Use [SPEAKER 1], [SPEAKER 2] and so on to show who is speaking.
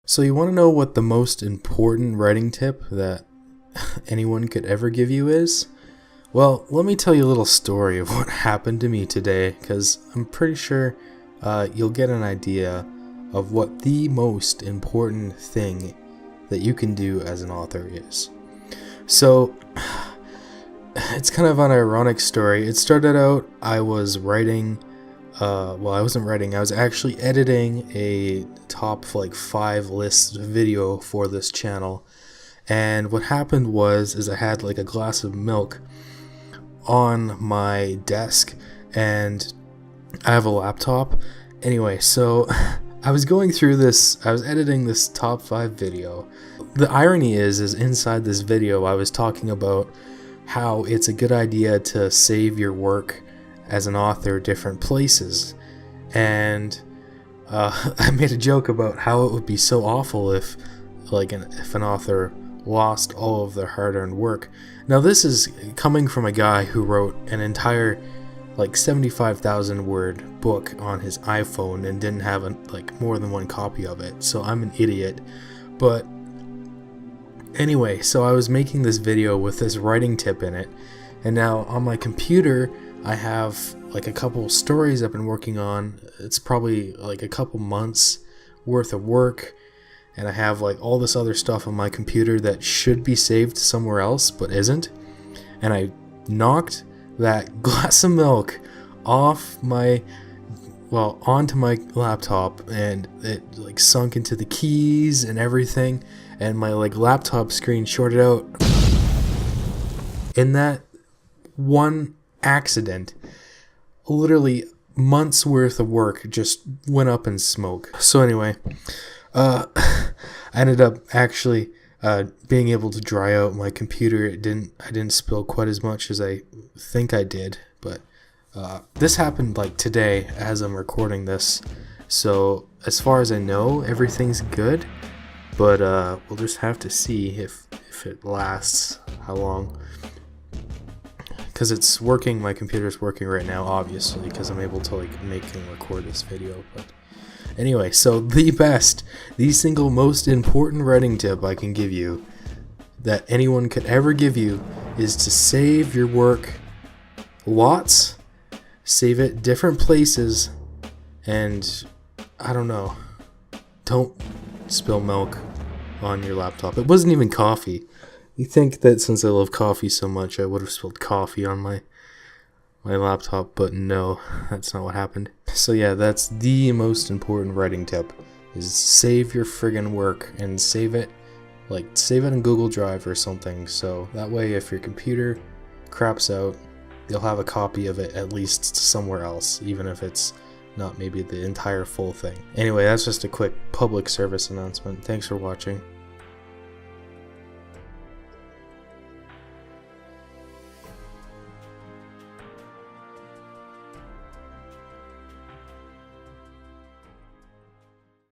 [SPEAKER 1] So you want to know what the most important writing tip that anyone could ever give you is? Well, let me tell you a little story of what happened to me today, because I'm pretty sure you'll get an idea of what the most important thing that you can do as an author is. So, it's kind of an ironic story. It started out, I was writing, I wasn't writing, I was actually editing a top 5 list video for this channel. And what happened was I had a glass of milk on my desk, and I have a laptop. Anyway, so I was going through this, I was editing this top 5 video. The irony is inside this video I was talking about how it's a good idea to save your work as an author different places, and I made a joke about how it would be so awful if an author lost all of their hard-earned work. Now this is coming from a guy who wrote an entire 75,000 word book on his iPhone and didn't have more than one copy of it, so I'm an idiot. But anyway, so I was making this video with this writing tip in it, and now on my computer I have a couple stories I've been working on. It's probably a couple months worth of work, and I have all this other stuff on my computer that should be saved somewhere else but isn't. And I knocked that glass of milk off onto my laptop, and it sunk into the keys and everything, and my laptop screen shorted out. In that one accident, literally months worth of work just went up in smoke. So anyway, I ended up actually being able to dry out my computer. I didn't spill quite as much as I think I did, but this happened today as I'm recording this. So as far as I know, everything's good, but we'll just have to see if it lasts, how long. Because it's working, my computer's working right now, obviously, because I'm able to make and record this video. But anyway, so the single most important writing tip I can give you, that anyone could ever give you, is to save your work lots, save it different places, and I don't know, don't spill milk on your laptop. It wasn't even coffee. You think that since I love coffee so much I would have spilled coffee on my laptop, but no, that's not what happened. So yeah, that's the most important writing tip, is save your friggin' work, and save it in Google Drive or something, so that way if your computer craps out, you'll have a copy of it at least somewhere else, even if it's not maybe the entire full thing. Anyway, that's just a quick public service announcement. Thanks for watching.